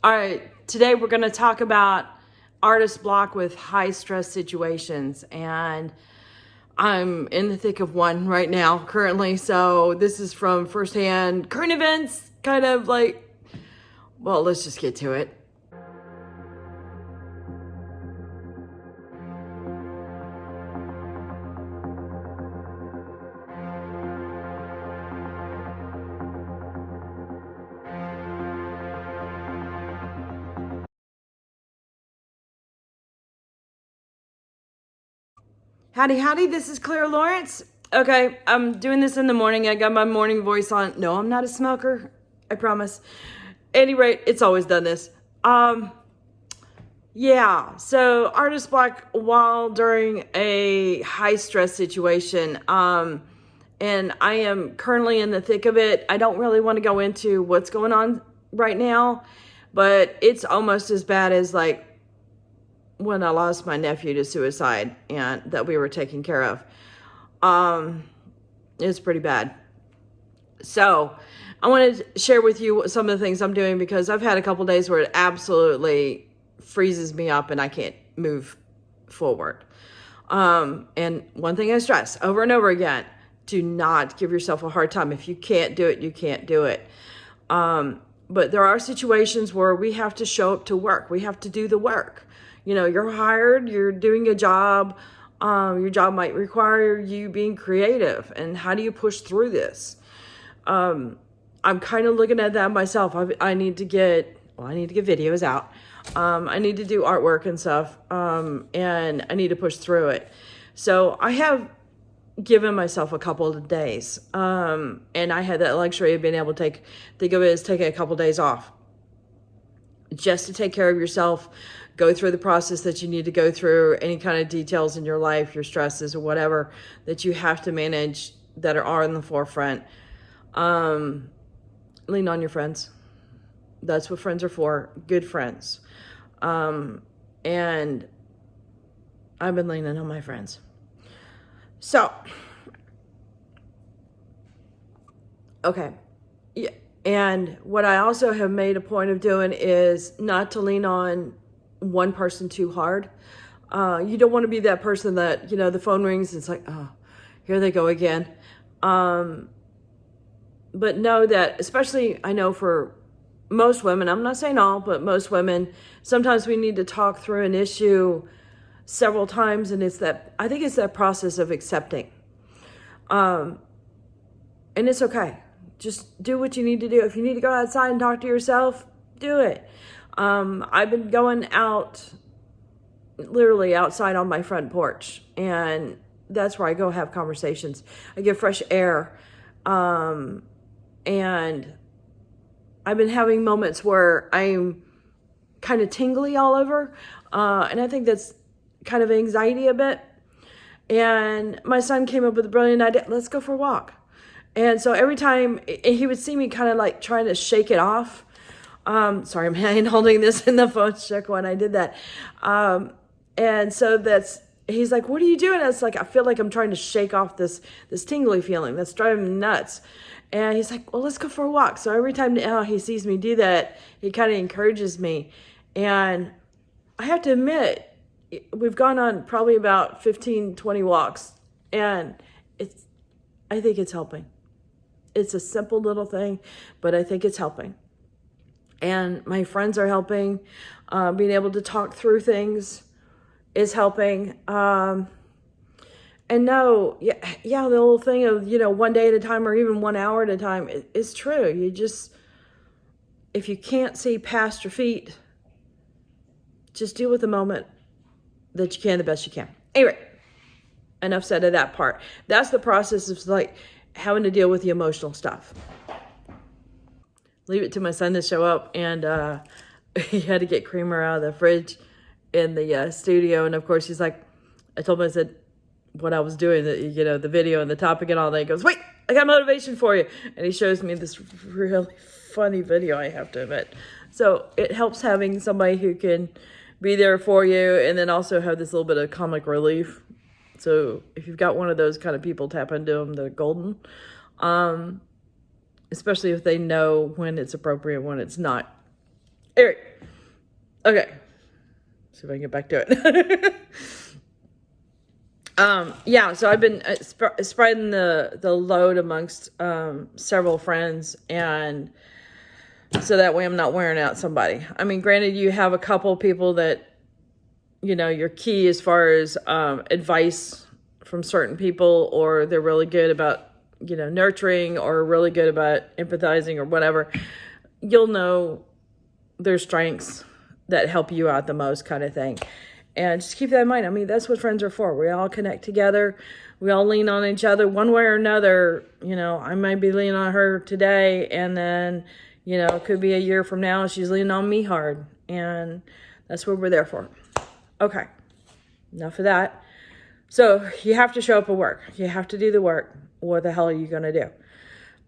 All right, today we're going to talk about artist block with high stress situations, and I'm in the thick of one right now currently. So this is from firsthand current events, kind of like, well, let's just get to it. Howdy, howdy, this is Clara Lawrence. Okay, I'm doing this in the morning. I got my morning voice on. No, I'm not a smoker, I promise. At any rate, it's always done this. Yeah, so artist block while during a high stress situation. And I am currently in the thick of it. I don't really want to go into what's going on right now, but it's almost as bad as like when I lost my nephew to suicide and that we were taking care of. It's pretty bad. So I wanted to share with you some of the things I'm doing because I've had a couple days where it absolutely freezes me up and I can't move forward. And one thing I stress over and over again, do not give yourself a hard time. If you can't do it, you can't do it. But there are situations where we have to show up to work. We have to do the work. You know, you're hired, you're doing a job. Your job might require you being creative. And how do you push through this? I'm kind of looking at that myself. I need to get videos out. I need to do artwork and stuff. And I need to push through it. So I have given myself a couple of days. And I had that luxury of being able to think of it as taking a couple of days off. Just to take care of yourself, go through the process that you need to go through, any kind of details in your life, your stresses or whatever that you have to manage that are in the forefront. Lean on your friends. That's what friends are for, good friends. And I've been leaning on my friends. So, okay. Yeah. And what I also have made a point of doing is not to lean on one person too hard. You don't want to be that person that, you know, the phone rings and it's like, oh, here they go again. But know that, especially I know for most women, I'm not saying all, but most women, sometimes we need to talk through an issue several times. And I think it's that process of accepting. And it's okay. Just do what you need to do. If you need to go outside and talk to yourself, do it. I've been going out, literally outside on my front porch, and that's where I go have conversations. I get fresh air. And I've been having moments where I'm kind of tingly all over. And I think that's kind of anxiety a bit. And my son came up with a brilliant idea. Let's go for a walk. And so every time he would see me kind of like trying to shake it off. Sorry, I'm hand holding this in the phone check when I did that. And so he's like, what are you doing? It's like, I feel like I'm trying to shake off this tingly feeling that's driving me nuts. And he's like, well, let's go for a walk. So every time now he sees me do that, he kind of encourages me. And I have to admit, we've gone on probably about 15, 20 walks. And I think it's helping. It's a simple little thing, but I think it's helping. And my friends are helping. Being able to talk through things is helping. And no, the whole thing of, you know, one day at a time or even 1 hour at a time is true. You just, if you can't see past your feet, just deal with the moment that you can the best you can. Anyway, enough said of that part. That's the process of like having to deal with the emotional stuff. Leave it to my son to show up, and he had to get creamer out of the fridge in the studio. And of course, he's like, I told him, I said, what I was doing, you know, the video and the topic and all that. He goes, wait, I got motivation for you. And he shows me this really funny video, I have to admit. So it helps having somebody who can be there for you and then also have this little bit of comic relief. So if you've got one of those kind of people, tap into them, they're golden. Especially if they know when it's appropriate, when it's not. Anyway, okay. See if I can get back to it. Yeah, so I've been spreading the load amongst several friends, and so that way I'm not wearing out somebody. I mean, granted, you have a couple people that, you know, you're key as far as advice from certain people, or they're really good about, you know, nurturing, or really good about empathizing or whatever. You'll know their strengths that help you out the most, kind of thing. And just keep that in mind. I mean, that's what friends are for. We all connect together. We all lean on each other one way or another. You know, I might be leaning on her today, and then, you know, it could be a year from now, she's leaning on me hard. And that's what we're there for. Okay, enough of that. So you have to show up at work. You have to do the work. What the hell are you going to do?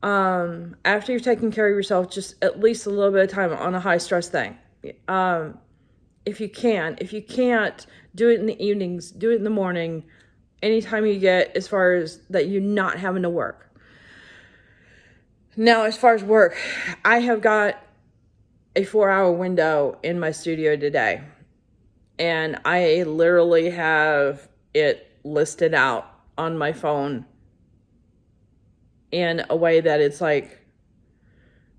After you've taken care of yourself, just at least a little bit of time on a high stress thing. If you can. If you can't, do it in the evenings, do it in the morning, anytime you get, as far as that you're not having to work. Now, as far as work, I have got a 4-hour window in my studio today, and I literally have it listed out on my phone in a way that it's like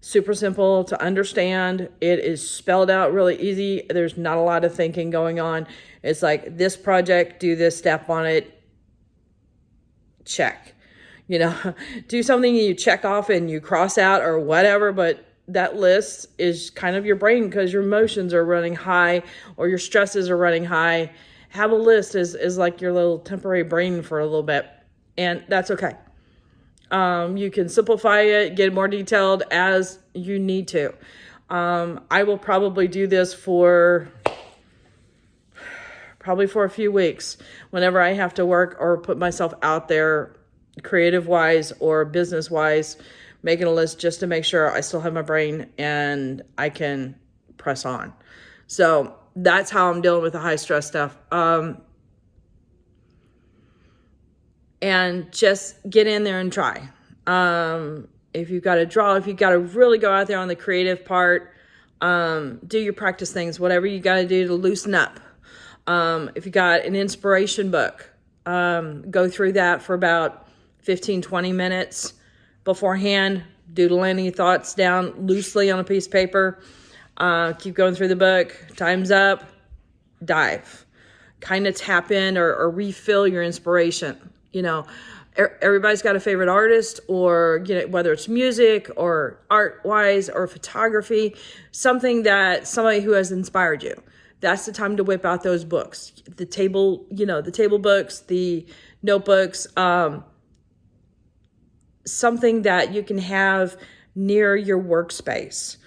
super simple to understand. It is spelled out really easy. There's not a lot of thinking going on. It's like, this project, do this step on it, check. You know, do something you check off and you cross out or whatever, but that list is kind of your brain, because your emotions are running high or your stresses are running high. Have a list is like your little temporary brain for a little bit, and that's okay. You can simplify it, get more detailed as you need to. I will probably do this for a few weeks whenever I have to work or put myself out there creative-wise or business-wise, making a list just to make sure I still have my brain and I can press on. So that's how I'm dealing with the high stress stuff. And just get in there and try. If you've got to draw, if you've got to really go out there on the creative part, do your practice things, whatever you got to do to loosen up. If you got an inspiration book, go through that for about 15, 20 minutes beforehand. Doodle any thoughts down loosely on a piece of paper. Keep going through the book. Time's up. Dive. Kind of tap in or refill your inspiration. You know, everybody's got a favorite artist, or, you know, whether it's music or art-wise or photography, something that somebody who has inspired you. That's the time to whip out those books. The table, you know, the table books, the notebooks, something that you can have near your workspace.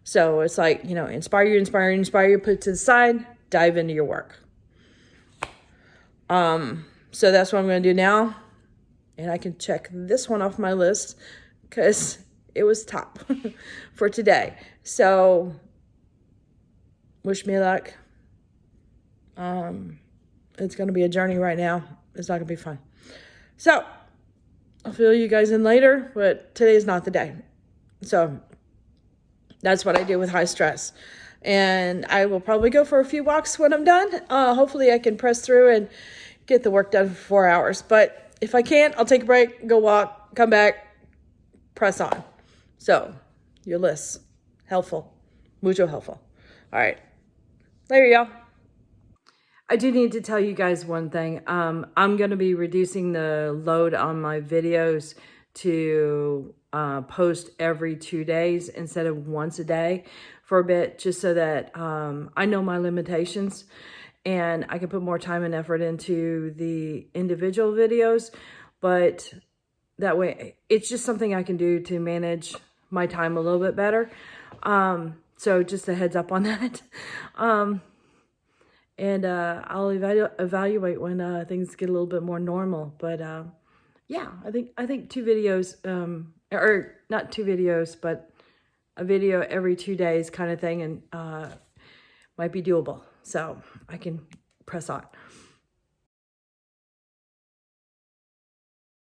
So it's like, you know, inspire you, put it to the side, dive into your work. So that's what I'm going to do now. And I can check this one off my list because it was top for today. So wish me luck. It's going to be a journey right now. It's not going to be fun. So I'll fill you guys in later, but today's not the day. So that's what I do with high stress. And I will probably go for a few walks when I'm done. Hopefully I can press through and get the work done for 4 hours. But if I can't, I'll take a break, go walk, come back, press on. So your list, helpful, mucho helpful. All right, later, y'all. I do need to tell you guys one thing. I'm going to be reducing the load on my videos to post every 2 days instead of once a day for a bit, just so that I know my limitations and I can put more time and effort into the individual videos. But that way, it's just something I can do to manage my time a little bit better. So just a heads up on that. And I'll evaluate when things get a little bit more normal. But yeah, I think 2 videos, or not 2 videos, but a video every 2 days kind of thing, and might be doable. So I can press on.